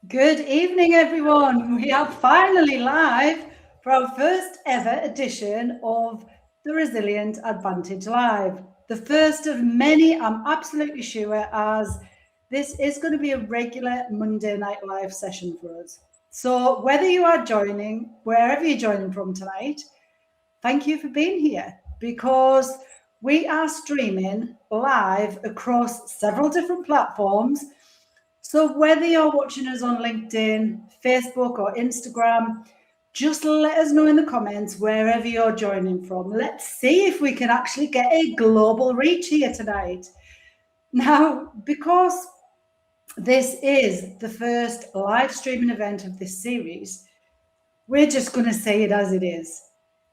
Good evening, everyone. We are finally live for our first ever edition of the Resilient Advantage Live. The first of many, I'm absolutely sure, as this is going to be a regular Monday night live session for us. So, whether you are joining, wherever you're joining from tonight, thank you for being here because we are streaming live across several different platforms. So whether you're watching us on LinkedIn, Facebook, or Instagram, just let us know in the comments wherever you're joining from. Let's see if we can actually get a global reach here tonight. Now, because this is the first live streaming event of this series, we're just going to say it as it is.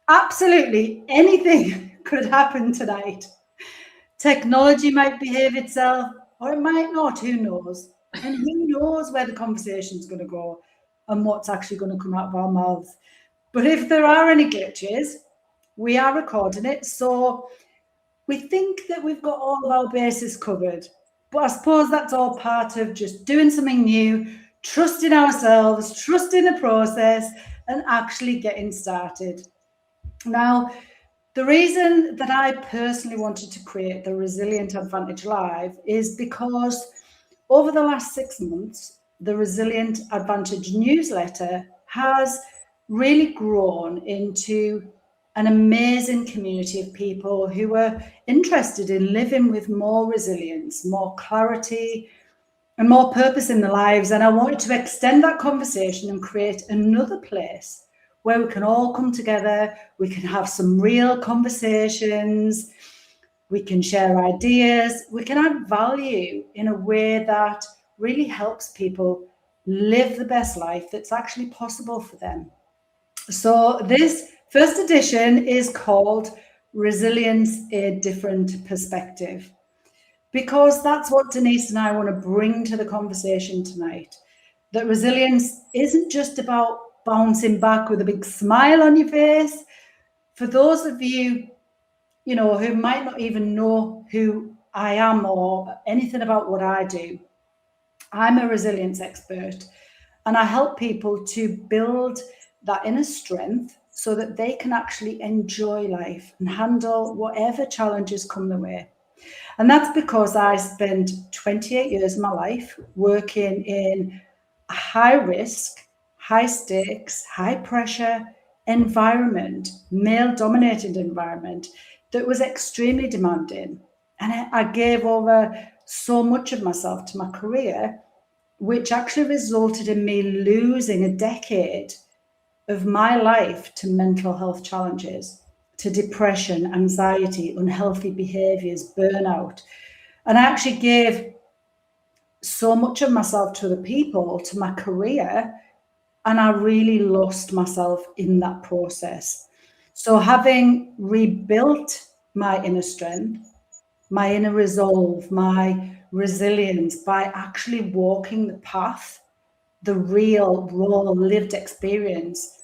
Absolutely anything could happen tonight. Technology might behave itself, or it might not, who knows? And who knows where the conversation's going to go and what's actually going to come out of our mouths. But if there are any glitches, we are recording it. So we think that we've got all of our bases covered. But I suppose that's all part of just doing something new, trusting ourselves, trusting the process, and actually getting started. Now, the reason that I personally wanted to create the Resilient Advantage Live is because over the last 6 months, the Resilient Advantage newsletter has really grown into an amazing community of people who are interested in living with more resilience, more clarity, and more purpose in their lives. And I wanted to extend that conversation and create another place where we can all come together, we can have some real conversations, we can share ideas, we can add value in a way that really helps people live the best life that's actually possible for them. So this first edition is called Resilience, a Different Perspective, because that's what Denise and I want to bring to the conversation tonight. That resilience isn't just about bouncing back with a big smile on your face. For those of you, who might not even know who I am or anything about what I do, I'm a resilience expert and I help people to build that inner strength so that they can actually enjoy life and handle whatever challenges come their way. And that's because I spent 28 years of my life working in a high risk, high stakes, high pressure environment, male dominated environment that was extremely demanding. And I gave over so much of myself to my career, which actually resulted in me losing a decade of my life to mental health challenges, to depression, anxiety, unhealthy behaviors, burnout. And I actually gave so much of myself to other people, to my career, and I really lost myself in that process. So, having rebuilt my inner strength, my inner resolve, my resilience by actually walking the path, the real, raw, lived experience,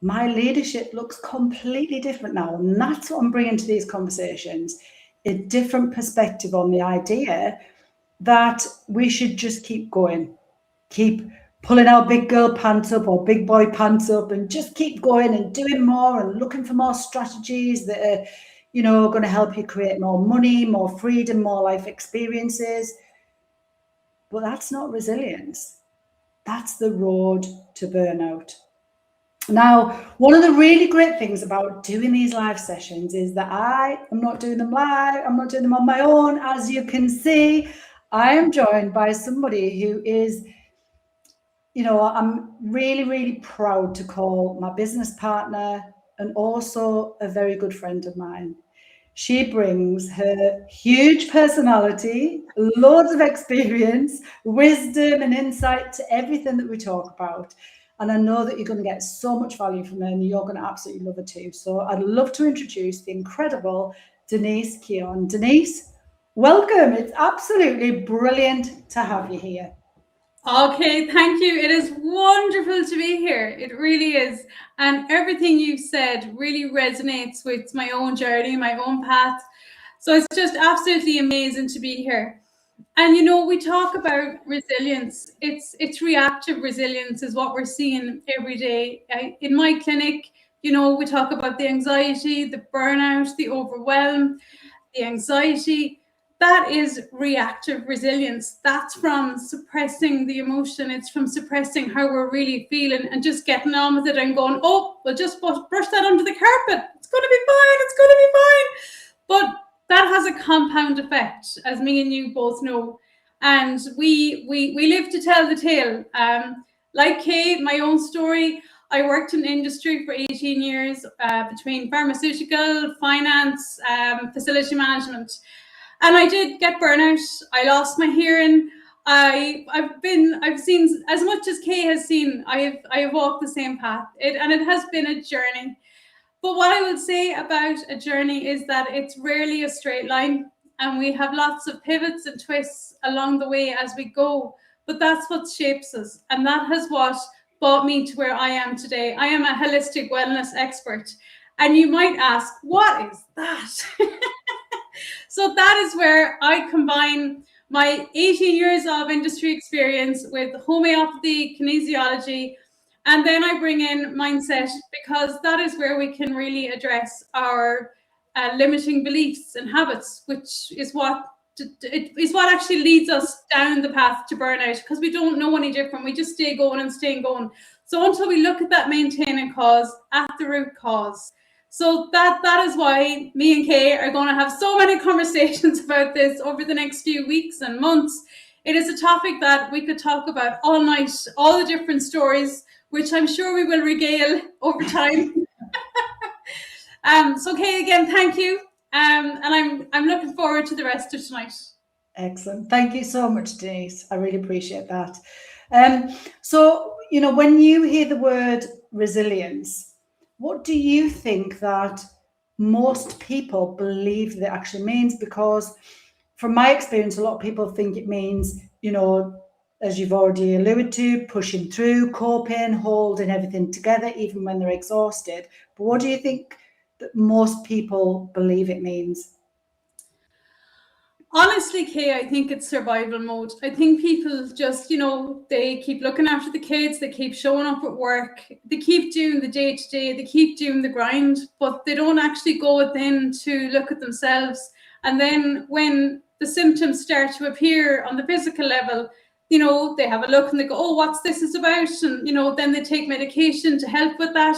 my leadership looks completely different now. And that's what I'm bringing to these conversations, a different perspective on the idea that we should just keep going, keep pulling our big girl pants up or big boy pants up and just keep going and doing more and looking for more strategies that are, going to help you create more money, more freedom, more life experiences. But that's not resilience. That's the road to burnout. Now, one of the really great things about doing these live sessions is that I am not doing them live, I'm not doing them on my own. As you can see, I am joined by somebody who is, I'm really, really proud to call my business partner and also a very good friend of mine. She brings her huge personality, loads of experience, wisdom, and insight to everything that we talk about. And I know that you're going to get so much value from her and you're going to absolutely love her too. So I'd love to introduce the incredible Denise Keon. Denise, welcome. It's absolutely brilliant to have you here. Okay, thank you. It is wonderful to be here. It really is. And everything you've said really resonates with my own journey, my own path. So it's just absolutely amazing to be here. And you know, we talk about resilience. It's reactive resilience is what we're seeing every day. In my clinic, you know, we talk about the anxiety, the burnout, the overwhelm, the anxiety. That is reactive resilience. That's from suppressing the emotion. It's from suppressing how we're really feeling and just getting on with it and going, oh, we'll just brush that under the carpet. It's going to be fine. It's going to be fine. But that has a compound effect, as me and you both know. And we live to tell the tale. Like Kay, my own story, I worked in industry for 18 years between pharmaceutical, finance, facility management, and I did get burnout. I lost my hearing. I've seen as much as Kay has seen. I have walked the same path. It has been a journey. But what I would say about a journey is that it's rarely a straight line, and we have lots of pivots and twists along the way as we go. But that's what shapes us, and that has what brought me to where I am today. I am a holistic wellness expert. And you might ask, what is that? So that is where I combine my 18 years of industry experience with homeopathy, kinesiology, and then I bring in mindset because that is where we can really address our limiting beliefs and habits, which is what it is what actually leads us down the path to burnout because we don't know any different. We just stay going and staying going. So until we look at that maintaining cause at the root cause. So that is why me and Kay are going to have so many conversations about this over the next few weeks and months. It is a topic that we could talk about all night, all the different stories, which I'm sure we will regale over time. So Kay, again, thank you. And I'm looking forward to the rest of tonight. Excellent. Thank you so much, Denise. I really appreciate that. So, you know, when you hear the word resilience, what do you think that most people believe that actually means? Because from my experience, a lot of people think it means, you know, as you've already alluded to, pushing through, coping, holding everything together, even when they're exhausted. But what do you think that most people believe it means? Honestly, Kay, I think it's survival mode. I think people just, you know, they keep looking after the kids, they keep showing up at work, they keep doing the day to day, they keep doing the grind, but they don't actually go within to look at themselves. And then when the symptoms start to appear on the physical level, you know, they have a look and they go, oh, what's this is about? And, you know, then they take medication to help with that.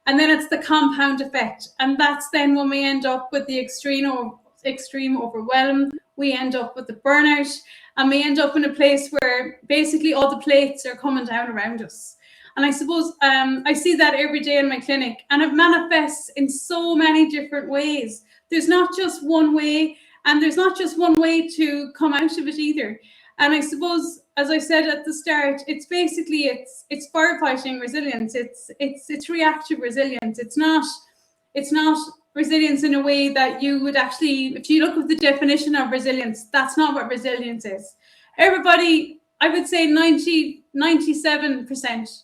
And then it's the compound effect. And that's then when we end up with the extreme overwhelm, we end up with the burnout, and we end up in a place where basically all the plates are coming down around us. And I suppose I see that every day in my clinic, and it manifests in so many different ways. There's not just one way, and there's not just one way to come out of it either. And I suppose, as I said at the start, it's basically it's firefighting resilience. It's reactive resilience. It's not resilience in a way that you would actually, if you look at the definition of resilience, that's not what resilience is. Everybody, I would say 97%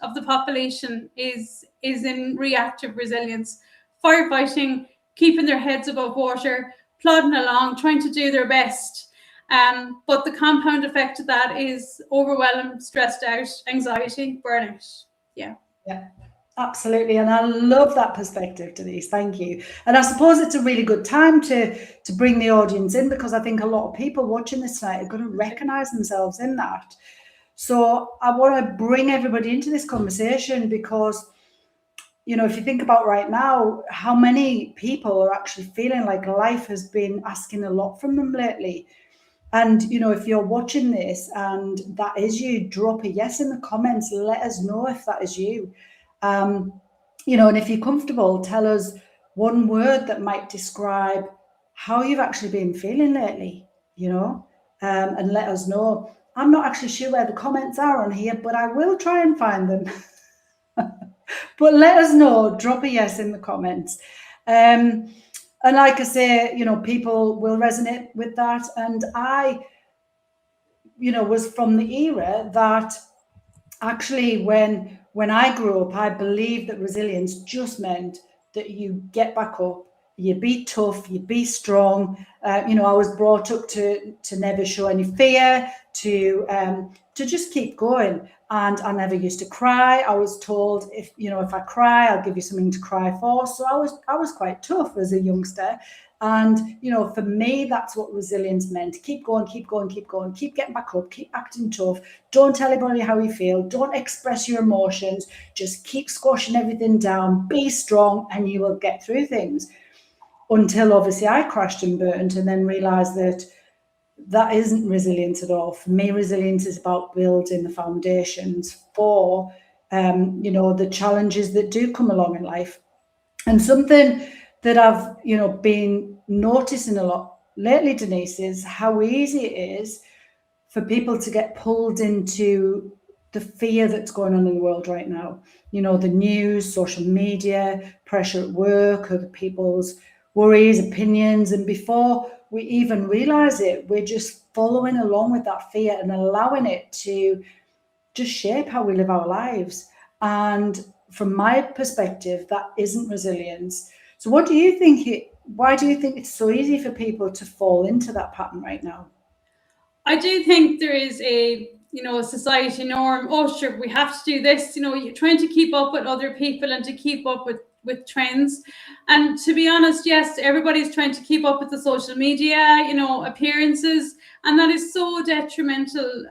of the population is in reactive resilience, firefighting, keeping their heads above water, plodding along, trying to do their best. But the compound effect of that is overwhelmed, stressed out, anxiety, burnout. Yeah. Yeah. Absolutely, and I love that perspective, Denise. Thank you. And I suppose it's a really good time to bring the audience in because I think a lot of people watching this tonight are going to recognise themselves in that. So I want to bring everybody into this conversation because, you know, if you think about right now, how many people are actually feeling like life has been asking a lot from them lately. And, you know, if you're watching this and that is you, drop a yes in the comments. Let us know if that is you. You know, and if you're comfortable, tell us one word that might describe how you've actually been feeling lately, you know, and let us know. I'm not actually sure where the comments are on here, but I will try and find them. But let us know, drop a yes in the comments. And like I say, you know, people will resonate with that. And I, you know, was from the era that actually when I grew up, I believed that resilience just meant that you get back up, you be tough, you be strong. I was brought up to never show any fear, to just keep going. And I never used to cry. I was told if I cry, I'll give you something to cry for. So I was quite tough as a youngster. And for me, that's what resilience meant. Keep going, keep going, keep going, keep getting back up, keep acting tough. Don't tell anybody how you feel. Don't express your emotions. Just keep squashing everything down. Be strong, and you will get through things. Until obviously I crashed and burnt, and then realised that isn't resilience at all. For me, resilience is about building the foundations for the challenges that do come along in life. And something that I've been noticing a lot lately, Denise, is how easy it is for people to get pulled into the fear that's going on in the world right now. The news, social media, pressure at work, other people's worries, opinions. And before we even realize it, we're just following along with that fear and allowing it to just shape how we live our lives. And from my perspective, that isn't resilience. So what do you think? Why do you think it's so easy for people to fall into that pattern right now? I do think there is a society norm. Oh, sure, we have to do this. You're trying to keep up with other people and to keep up with trends. And to be honest, yes, everybody's trying to keep up with the social media, appearances, and that is so detrimental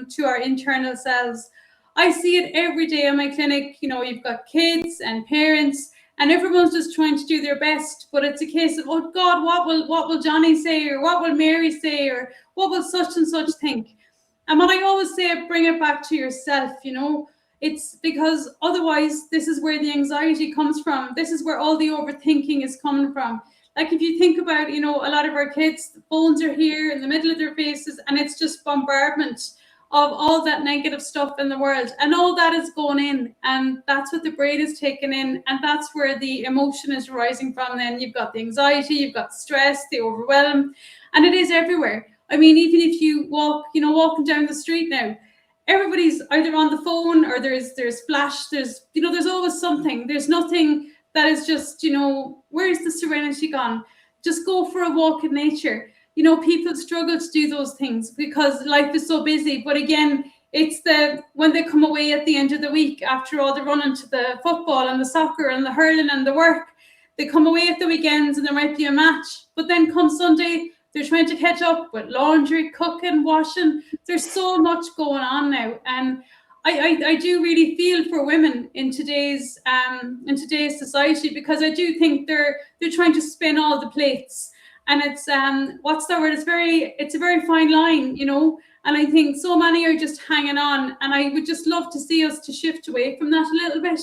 to our internal selves. I see it every day in my clinic. You've got kids and parents, and everyone's just trying to do their best. But it's a case of, oh God, what will Johnny say, or what will Mary say, or what will such and such think? And what I always say, bring it back to yourself. It's because otherwise, this is where the anxiety comes from. This is where all the overthinking is coming from. Like if you think about, a lot of our kids, the phones are here in the middle of their faces, and it's just bombardment of all that negative stuff in the world, and all that is going in, and that's what the brain is taking in, and that's where the emotion is rising from. Then you've got the anxiety, you've got stress, the overwhelm, and it is everywhere. I mean, even if you walk, walking down the street now, everybody's either on the phone, or there's flash, there's always something. There's nothing that is just, where's the serenity gone? Just go for a walk in nature. People struggle to do those things because life is so busy. But again, it's when they come away at the end of the week after all the running to the football and the soccer and the hurling and the work, they come away at the weekends and there might be a match. But then come Sunday, they're trying to catch up with laundry, cooking, washing. There's so much going on now. And I do really feel for women in today's society, because I do think they're trying to spin all the plates. And it's what's the word? It's a very fine line, And I think so many are just hanging on. And I would just love to see us to shift away from that a little bit,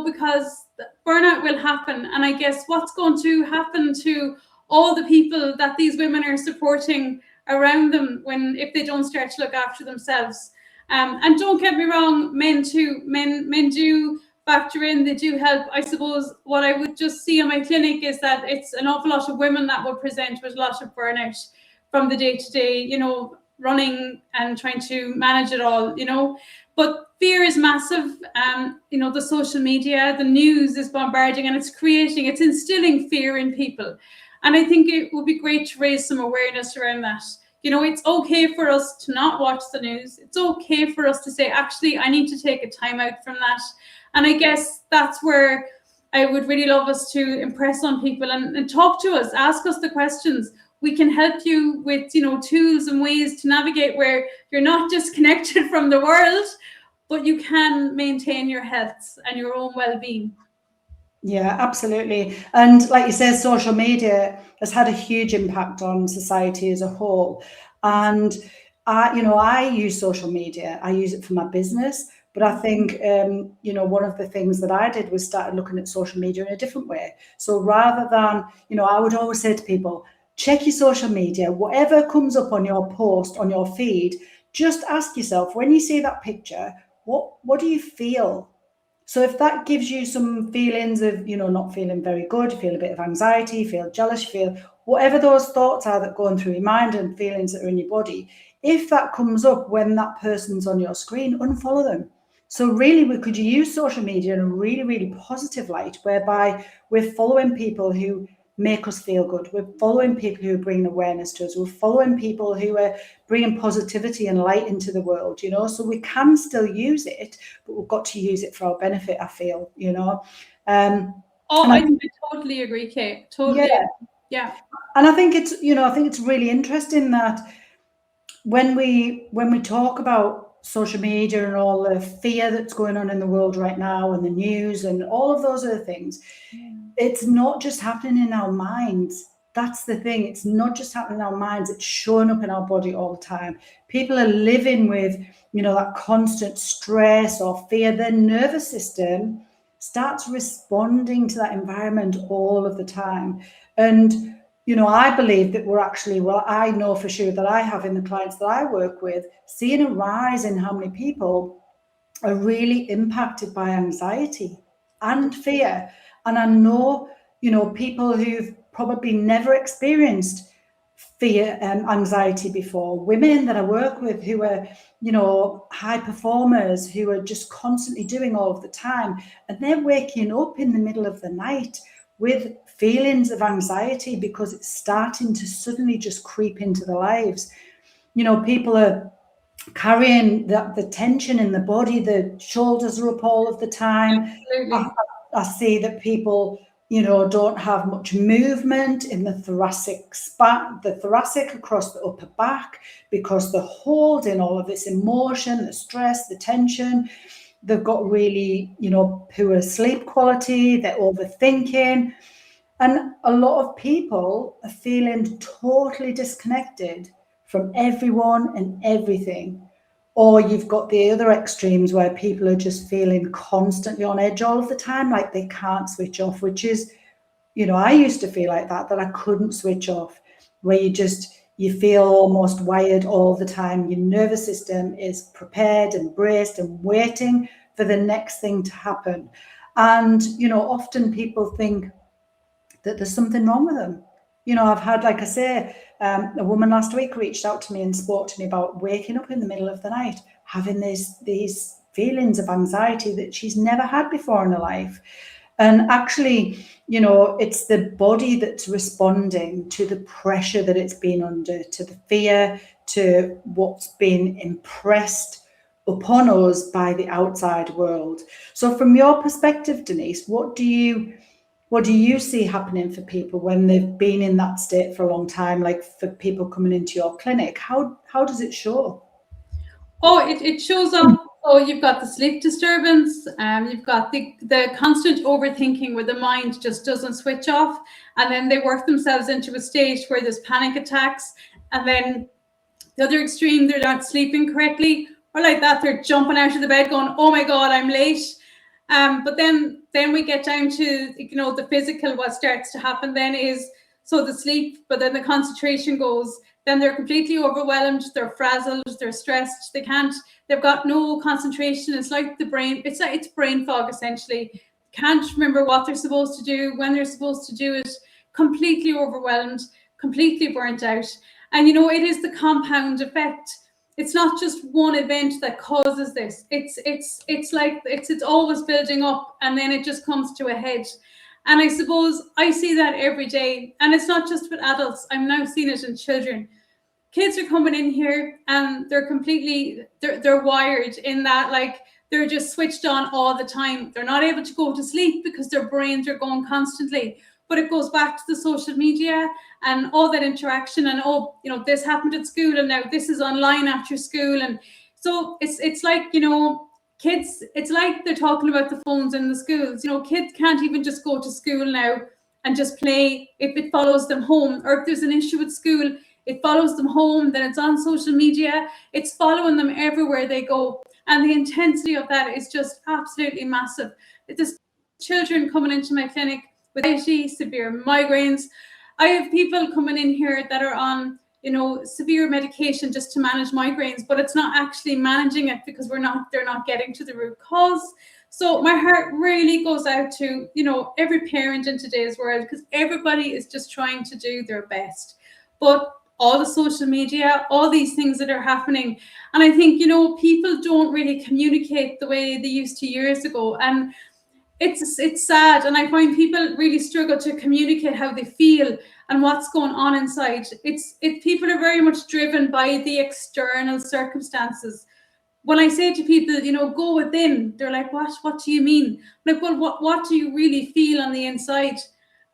because burnout will happen. And I guess what's going to happen to all the people that these women are supporting around them if they don't start to look after themselves. And don't get me wrong, men too. Men do factor in, they do help. I suppose what I would just see in my clinic is that it's an awful lot of women that will present with a lot of burnout from the day to day, running and trying to manage it all, But fear is massive. The social media, the news is bombarding, and it's instilling fear in people. And I think it would be great to raise some awareness around that. It's okay for us to not watch the news. It's okay for us to say, actually, I need to take a time out from that. And I guess that's where I would really love us to impress on people and talk to us, ask us the questions. We can help you with, tools and ways to navigate where you're not disconnected from the world, but you can maintain your health and your own well-being. Yeah, absolutely. And like you said, social media has had a huge impact on society as a whole. And I use social media. I use it for my business. But I think, one of the things that I did was started looking at social media in a different way. So rather than, I would always say to people, check your social media, whatever comes up on your post, on your feed, just ask yourself, when you see that picture, what do you feel? So if that gives you some feelings of, not feeling very good, you feel a bit of anxiety, you feel jealous, you feel whatever those thoughts are that are going through your mind and feelings that are in your body, if that comes up when that person's on your screen, unfollow them. So really, we could use social media in a really, really positive light, whereby we're following people who make us feel good. We're following people who bring awareness to us. We're following people who are bringing positivity and light into the world, you know. So we can still use it, but we've got to use it for our benefit, I feel, you know. I totally agree, Kate. Totally. Yeah. And I think it's, you know, I think it's really interesting that when we talk about social media and all the fear that's going on in the world right now and the news and all of those other things, it's not just happening in our minds. That's the thing. It's not just happening in our minds. It's showing up in our body all the time. People are living with, you know, that constant stress or fear. Their nervous system starts responding to that environment all of the time. And, you know, I believe that we're actually, well, I know for sure that I have in the clients that I work with, seeing a rise in how many people are really impacted by anxiety and fear. And I know, you know, people who've probably never experienced fear and anxiety before, women that I work with who are, you know, high performers, who are just constantly doing all of the time, and they're waking up in the middle of the night with feelings of anxiety because it's starting to suddenly just creep into their lives. You know, people are carrying the tension in the body, the shoulders are up all of the time. I see that people, you know, don't have much movement in the thoracic across the upper back, because they're holding all of this emotion, the stress, the tension. They've got really, you know, poor sleep quality, they're overthinking. And a lot of people are feeling totally disconnected from everyone and everything. Or you've got the other extremes where people are just feeling constantly on edge all of the time, like they can't switch off, which is, you know, I used to feel like that I couldn't switch off, where you feel almost wired all the time. Your nervous system is prepared and braced and waiting for the next thing to happen. And, you know, often people think that there's something wrong with them. You know, I've had, like I say, a woman last week reached out to me and spoke to me about waking up in the middle of the night, having these feelings of anxiety that she's never had before in her life. And actually, you know, it's the body that's responding to the pressure that it's been under, to the fear, to what's been impressed upon us by the outside world. So from your perspective, Denise, what do you see happening for people when they've been in that state for a long time, like for people coming into your clinic? How does it show? Oh, it shows up. So you've got the sleep disturbance, you've got the constant overthinking where the mind just doesn't switch off, and then they work themselves into a state where there's panic attacks, and then the other extreme, they're not sleeping correctly, or like that, they're jumping out of the bed going, oh my God, I'm late. But then we get down to, you know, the physical. What starts to happen then is, so the sleep, but then the concentration goes, then they're completely overwhelmed, they're frazzled, they're stressed, they've got no concentration. It's like the brain, it's brain fog essentially. Can't remember what they're supposed to do, when they're supposed to do it, completely overwhelmed, completely burnt out. And you know, it is the compound effect. It's not just one event that causes this. It's like it's always building up, and then it just comes to a head. And I suppose I see that every day. And it's not just with adults. I'm now seeing it in children. Kids are coming in here and they're wired in that, like, they're just switched on all the time. They're not able to go to sleep because their brains are going constantly. But it goes back to the social media and all that interaction, and oh, you know, this happened at school and now this is online after school. And so it's like, you know, kids, it's like they're talking about the phones in the schools. You know, kids can't even just go to school now and just play if it follows them home, or if there's an issue at school, it follows them home, then it's on social media, it's following them everywhere they go. And the intensity of that is just absolutely massive. There's children coming into my clinic with anxiety, severe migraines. I have people coming in here that are on, you know, severe medication just to manage migraines, but it's not actually managing it because they're not getting to the root cause. So my heart really goes out to, you know, every parent in today's world, because everybody is just trying to do their best. But all the social media, all these things that are happening. And I think, you know, people don't really communicate the way they used to years ago. And it's sad, and I find people really struggle to communicate how they feel and what's going on inside. People are very much driven by the external circumstances. When I say to people, you know, go within, they're like, what do you mean? I'm like, well, what do you really feel on the inside?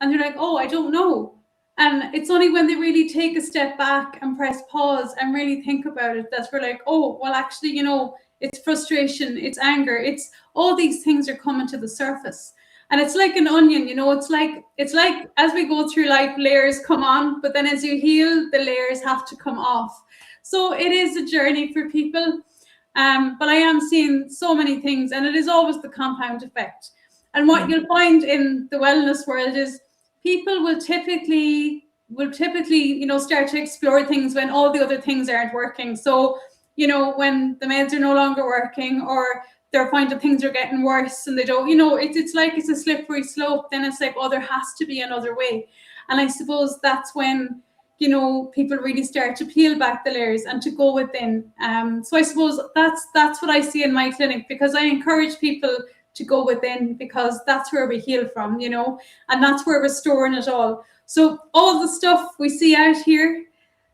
And they're like, oh, I don't know. And it's only when they really take a step back and press pause and really think about it that we're like, oh, well, actually, you know, it's frustration, it's anger, it's all these things are coming to the surface. And it's like an onion, you know, it's like as we go through life, layers come on, but then as you heal, the layers have to come off. So it is a journey for people. But I am seeing so many things, and it is always the compound effect. And what you'll find in the wellness world is people will typically, you know, start to explore things when all the other things aren't working. So, you know, when the meds are no longer working, or they're finding things are getting worse and they don't, you know, it's like it's a slippery slope. Then it's like, oh, there has to be another way. And I suppose that's when, you know, people really start to peel back the layers and to go within. So I suppose that's what I see in my clinic, because I encourage people to go within, because that's where we heal from, you know, and that's where we're storing it all. So all the stuff we see out here,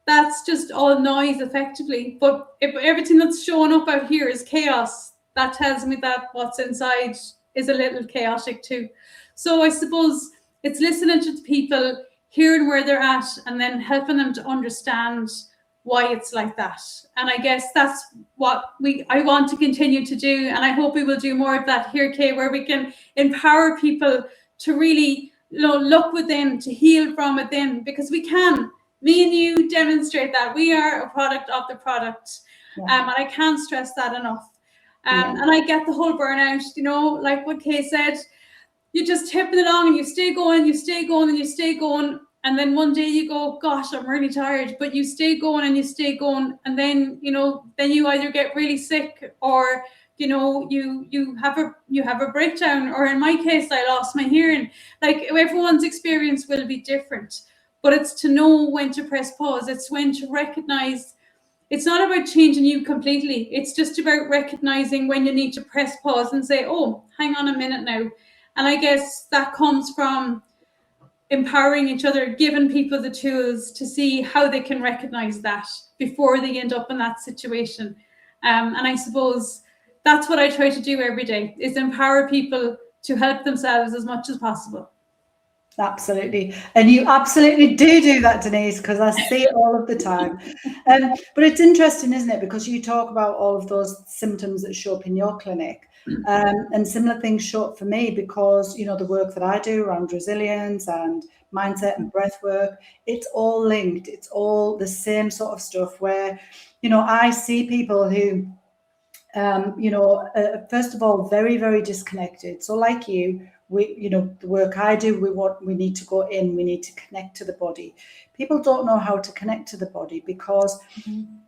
that's just all noise effectively. But if everything that's showing up out here is chaos, that tells me that what's inside is a little chaotic too. So I suppose it's listening to the people, hearing where they're at, and then helping them to understand why it's like that. And I guess that's what I want to continue to do, and I hope we will do more of that here, Kay, where we can empower people to really, you know, look within, to heal from within, because we can. Me and you demonstrate that. We are a product of the product. Yeah. And I can't stress that enough. And I get the whole burnout, you know, like what Kay said, you just tipping along and you stay going, and you stay going. And then one day you go, gosh, I'm really tired, but you stay going and you stay going. And then, you know, then you either get really sick, or, you know, you have a breakdown, or in my case, I lost my hearing. Like, everyone's experience will be different, but it's to know when to press pause. It's when to recognize. It's not about changing you completely. It's just about recognizing when you need to press pause and say, oh, hang on a minute now. And I guess that comes from empowering each other, giving people the tools to see how they can recognize that before they end up in that situation. And I suppose that's what I try to do every day, is empower people to help themselves as much as possible. Absolutely. And you absolutely do that, Denise, because I see it all of the time. But it's interesting, isn't it? Because you talk about all of those symptoms that show up in your clinic. And similar things show up for me, because, you know, the work that I do around resilience and mindset and breath work, it's all linked. It's all the same sort of stuff where, you know, I see people who, first of all, very, very disconnected. So like you, the work I do, we need to go in, we need to connect to the body. People don't know how to connect to the body because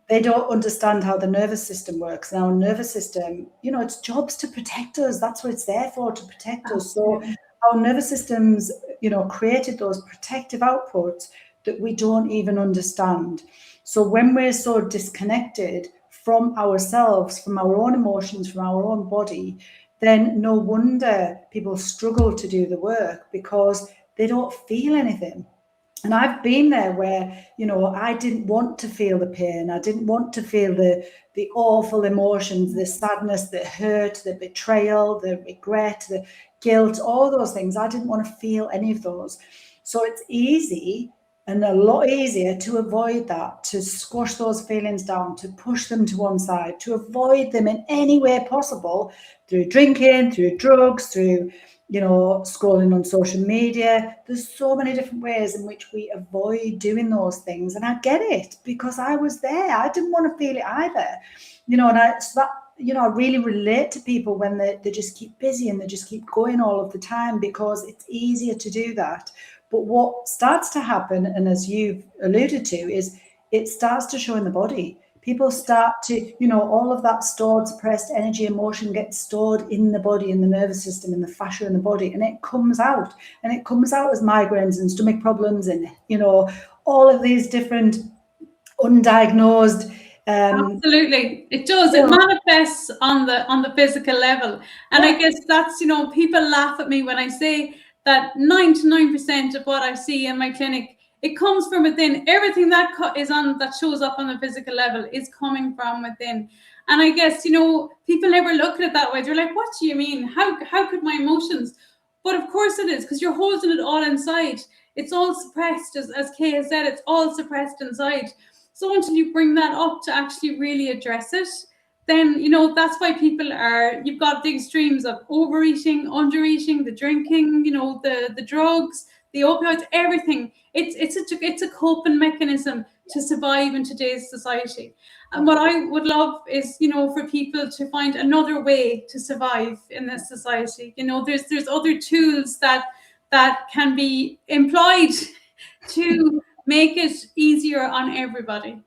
they don't understand how the nervous system works. And our nervous system, you know, its job's to protect us. That's what it's there for, to protect us. So our nervous systems, you know, created those protective outputs that we don't even understand. So when we're so disconnected from ourselves, from our own emotions, from our own body, then no wonder people struggle to do the work, because they don't feel anything. And I've been there where, you know, I didn't want to feel the pain. I didn't want to feel the awful emotions, the sadness, the hurt, the betrayal, the regret, the guilt, all those things. I didn't want to feel any of those. So it's easy, and a lot easier, to avoid that, to squash those feelings down, to push them to one side, to avoid them in any way possible, through drinking, through drugs, through, you know, scrolling on social media. There's so many different ways in which we avoid doing those things. And I get it, because I was there. I didn't want to feel it either, you know, and I really relate to people when they just keep busy and they just keep going all of the time, because it's easier to do that. But what starts to happen, and as you've alluded to, is it starts to show in the body. People start to, you know, all of that stored, suppressed energy, emotion gets stored in the body, in the nervous system, in the fascia in the body, and it comes out. And it comes out as migraines and stomach problems and, you know, all of these different undiagnosed. Absolutely, it does. It manifests on the physical level, and I guess that's, people laugh at me when I say that 99% of what I see in my clinic, it comes from within. Everything that that shows up on the physical level is coming from within. And I guess, people never look at it that way. They're like, "What do you mean? How could my emotions?" But of course it is, because you're holding it all inside. It's all suppressed, as Kay has said. It's all suppressed inside. So until you bring that up to actually really address it, then, that's why you've got the extremes of overeating, undereating, the drinking, the drugs, the opioids, everything. It's a coping mechanism to survive in today's society. And what I would love is, for people to find another way to survive in this society. There's other tools that can be employed to make it easier on everybody.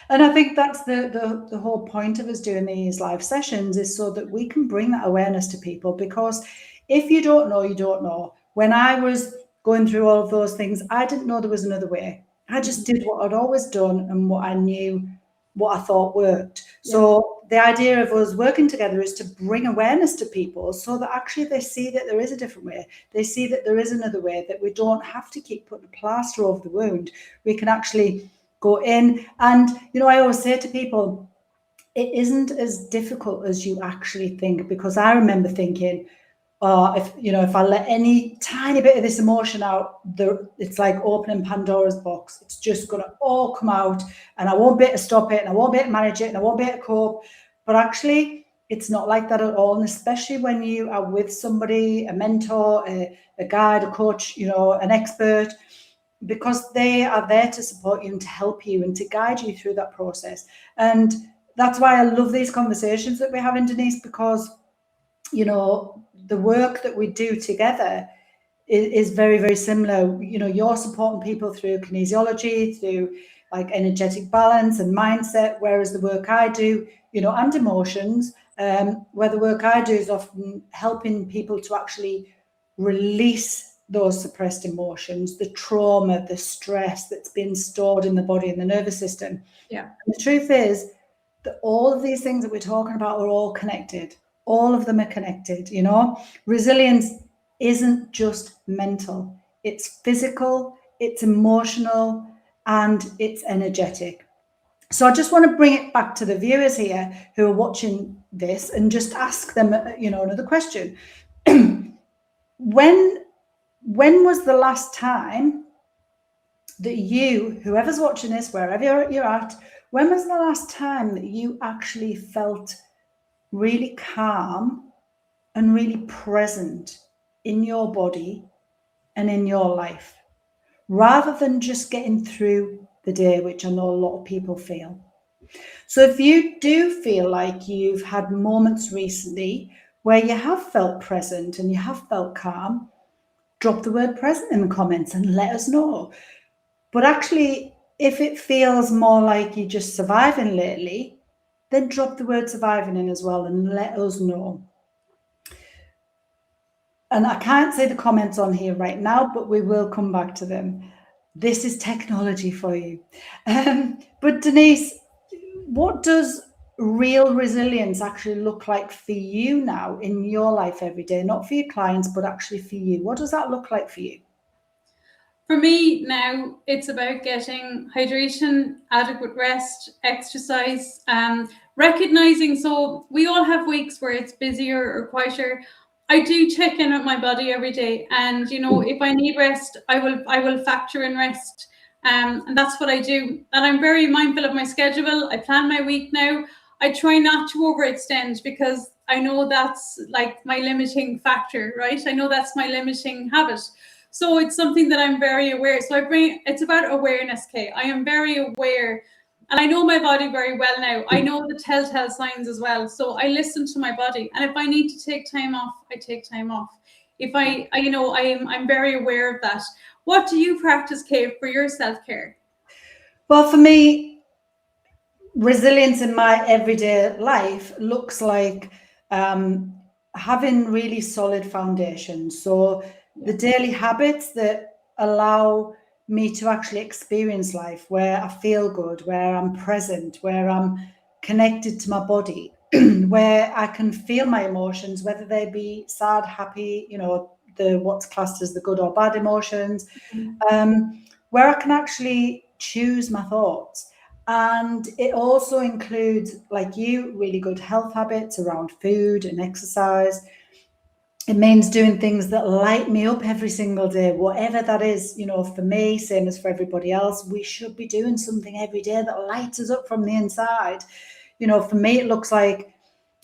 And I think that's the whole point of us doing these live sessions, is so that we can bring that awareness to people. Because if you don't know, you don't know. When I was going through all of those things, I didn't know there was another way. I just did what I'd always done and what I knew, what I thought worked. So the idea of us working together is to bring awareness to people, so that actually they see that there is a different way. They see that there is another way, that we don't have to keep putting a plaster over the wound. We can actually go in. And, I always say to people, it isn't as difficult as you actually think, because I remember thinking, if I let any tiny bit of this emotion out, it's like opening Pandora's box. It's just going to all come out, and I won't be able to stop it, and I won't be able to manage it, and I won't be able to cope. But actually, it's not like that at all. And especially when you are with somebody, a mentor, a guide, a coach, an expert, because they are there to support you and to help you and to guide you through that process. And that's why I love these conversations that we have in Denise, because, the work that we do together is very, very similar. You're supporting people through kinesiology, through like energetic balance and mindset, whereas the work I do, and emotions, where the work I do is often helping people to actually release those suppressed emotions, the trauma, the stress that's been stored in the body and the nervous system. Yeah. And the truth is that all of these things that we're talking about are all connected. All of them are connected. Resilience isn't just mental, it's physical, it's emotional, and it's energetic. So I just want to bring it back to the viewers here who are watching this and just ask them, another question. When was the last time that you, whoever's watching this, wherever you're at, when was the last time that you actually felt really calm and really present in your body and in your life, rather than just getting through the day, which I know a lot of people feel? So if you do feel like you've had moments recently where you have felt present and you have felt calm, drop the word present in the comments and let us know. But actually, if it feels more like you're just surviving lately, then drop the word surviving in as well and let us know. And I can't say the comments on here right now, but we will come back to them. This is technology for you. But Denise, what does real resilience actually look like for you now in your life every day? Not for your clients, but actually for you. What does that look like for you? For me now, it's about getting hydration, adequate rest, exercise, recognizing. So we all have weeks where it's busier or quieter. I do check in with my body every day, and if I need rest, I will factor in rest, and that's what I do. And I'm very mindful of my schedule. I plan my week now. I try not to overextend, because I know that's like my limiting factor, right? I know that's my limiting habit. So it's something that I'm very aware. So it's about awareness, Kay. I am very aware, and I know my body very well now. I know the telltale signs as well. So I listen to my body, and if I need to take time off, I take time off. If I'm very aware of that. What do you practice, Kay, for your self-care? Well, for me, resilience in my everyday life looks like having really solid foundations. So the daily habits that allow me to actually experience life, where I feel good, where I'm present, where I'm connected to my body, where I can feel my emotions, whether they be sad, happy, the what's classed as the good or bad emotions, where I can actually choose my thoughts. And it also includes, like you, really good health habits around food and exercise. It means doing things that light me up every single day, whatever that is. For me, same as for everybody else, we should be doing something every day that lights us up from the inside. For me, it looks like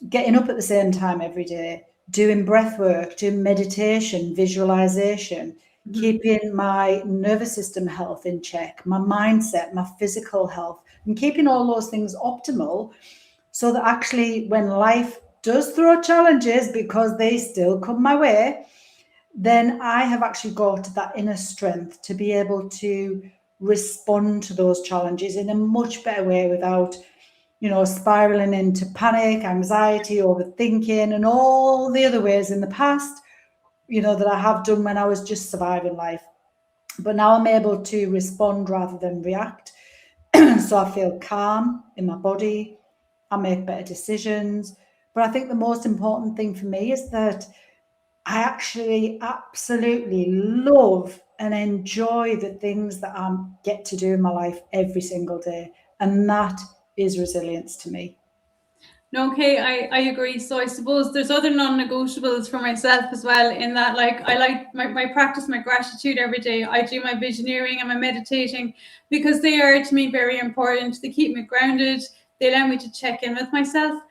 getting up at the same time every day, doing breath work, doing meditation, visualization, keeping my nervous system health in check, my mindset, my physical health, and keeping all those things optimal, so that actually when life does throw challenges, because they still come my way, then I have actually got that inner strength to be able to respond to those challenges in a much better way, without spiraling into panic, anxiety, overthinking, and all the other ways in the past, that I have done when I was just surviving life. But now I'm able to respond rather than react. So I feel calm in my body, I make better decisions. But I think the most important thing for me is that I actually absolutely love and enjoy the things that I get to do in my life every single day. And that is resilience to me. Okay, I agree. So I suppose there's other non-negotiables for myself as well, in that, like, I like my practice, my gratitude every day. I do my visioneering and my meditating, because they are, to me, very important. They keep me grounded. They allow me to check in with myself.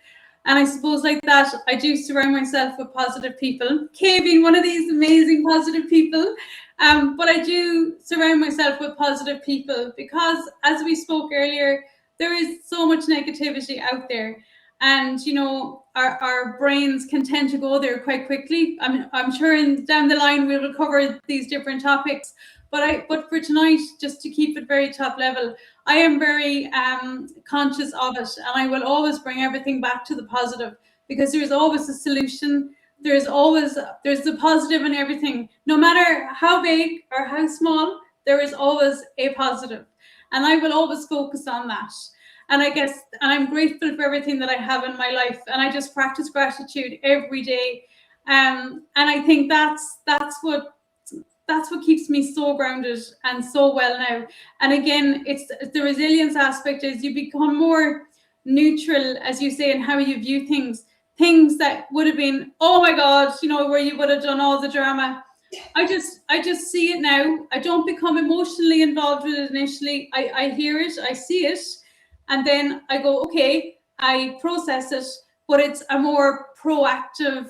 And I suppose, like that, I do surround myself with positive people. Kay being one of these amazing positive people. But I do surround myself with positive people, because, as we spoke earlier, there is so much negativity out there. And our brains can tend to go there quite quickly. I'm sure down the line we'll cover these different topics, but for tonight, just to keep it very top level, I am very conscious of it, and I will always bring everything back to the positive, because there's always a solution. There's the positive in everything, no matter how big or how small. There is always a positive, and I will always focus on that. And I'm grateful for everything that I have in my life, and I just practice gratitude every day. And I think that's what keeps me so grounded and so well now. And again, it's the resilience aspect, is you become more neutral, as you say, in how you view things that would have been, oh my God, where you would have done all the drama. I just see it now. I don't become emotionally involved with it initially. I hear it, I see it, and then I go, okay, I process it, but it's a more proactive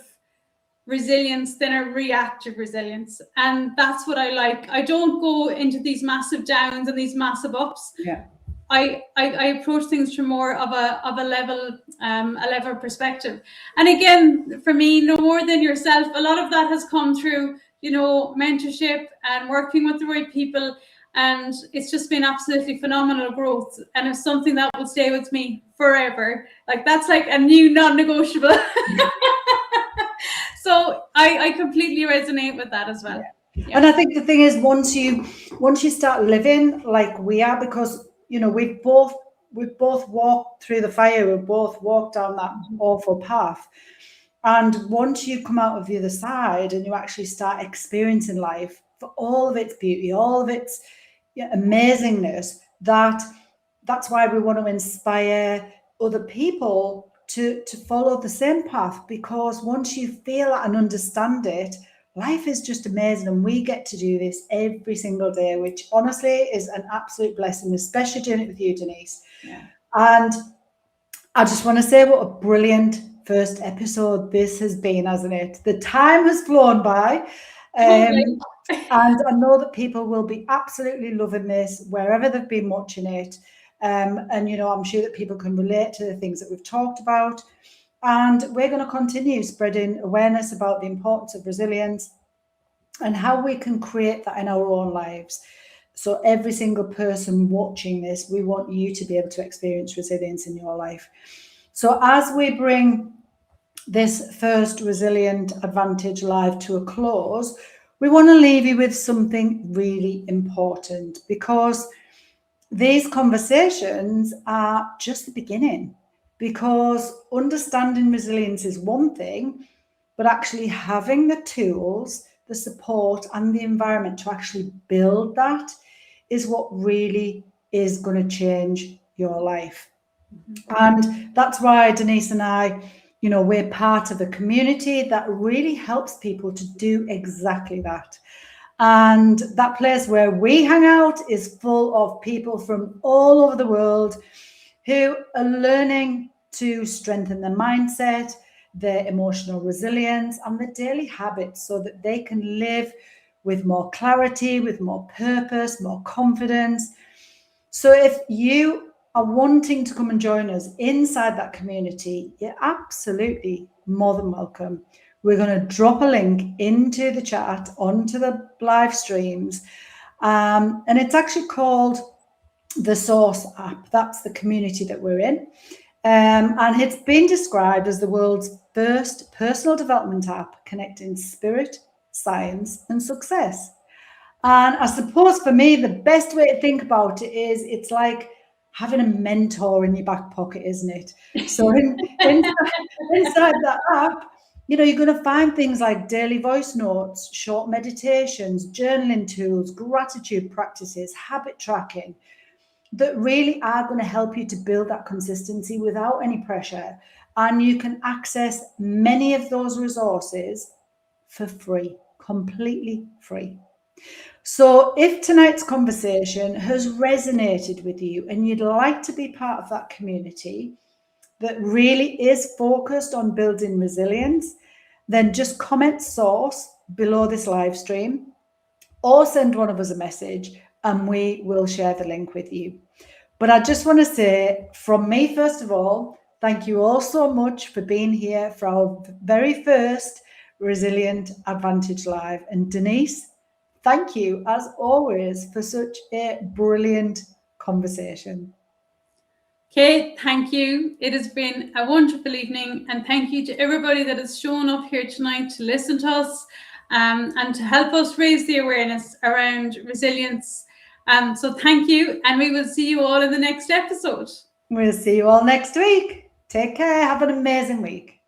resilience than a reactive resilience. And that's what I like. I don't go into these massive downs and these massive ups. Yeah. I approach things from more of a level perspective. And again, for me, no more than yourself, a lot of that has come through, mentorship and working with the right people. And it's just been absolutely phenomenal growth. And it's something that will stay with me forever. Like, that's like a new non-negotiable. So I completely resonate with that as well. Yeah. And I think the thing is, once you start living like we are, because we've both walked through the fire, we've both walked down that awful path. And once you come out of the other side and you actually start experiencing life for all of its beauty, all of its amazingness, that's why we want to inspire other people to follow the same path. Because once you feel it and understand it, life is just amazing, and we get to do this every single day, which honestly is an absolute blessing, especially doing it with you, Denise. Yeah. And I just want to say, what a brilliant first episode this has been, hasn't it? The time has flown by. And I know that people will be absolutely loving this wherever they've been watching it. And I'm sure that people can relate to the things that we've talked about. And we're going to continue spreading awareness about the importance of resilience and how we can create that in our own lives. So every single person watching this, we want you to be able to experience resilience in your life. So as we bring this first Resilient Advantage Live to a close, we want to leave you with something really important, because these conversations are just the beginning. Because understanding resilience is one thing, but actually having the tools, the support, and the environment to actually build that is what really is going to change your life. And that's why Denise and I, we're part of a community that really helps people to do exactly that. And that place where we hang out is full of people from all over the world who are learning to strengthen their mindset, their emotional resilience, and their daily habits so that they can live with more clarity, with more purpose, more confidence. So if you are wanting to come and join us inside that community, you're absolutely more than welcome. We're going to drop a link into the chat, onto the live streams. And it's actually called the Source app. That's the community that we're in. And it's been described as the world's first personal development app connecting spirit, science, and success. And I suppose for me, the best way to think about it is it's like having a mentor in your back pocket, isn't it? So inside that app, you're going to find things like daily voice notes, short meditations, journaling tools, gratitude practices, habit tracking that really are going to help you to build that consistency without any pressure. And you can access many of those resources for free, completely free. So if tonight's conversation has resonated with you and you'd like to be part of that community that really is focused on building resilience, then just comment source below this live stream or send one of us a message and we will share the link with you. But I just want to say from me, first of all, thank you all so much for being here for our very first Resilient Advantage Live. And Denise, thank you, as always, for such a brilliant conversation. Kate, thank you. It has been a wonderful evening, and thank you to everybody that has shown up here tonight to listen to us and to help us raise the awareness around resilience. So thank you, and we will see you all in the next episode. We'll see you all next week. Take care. Have an amazing week.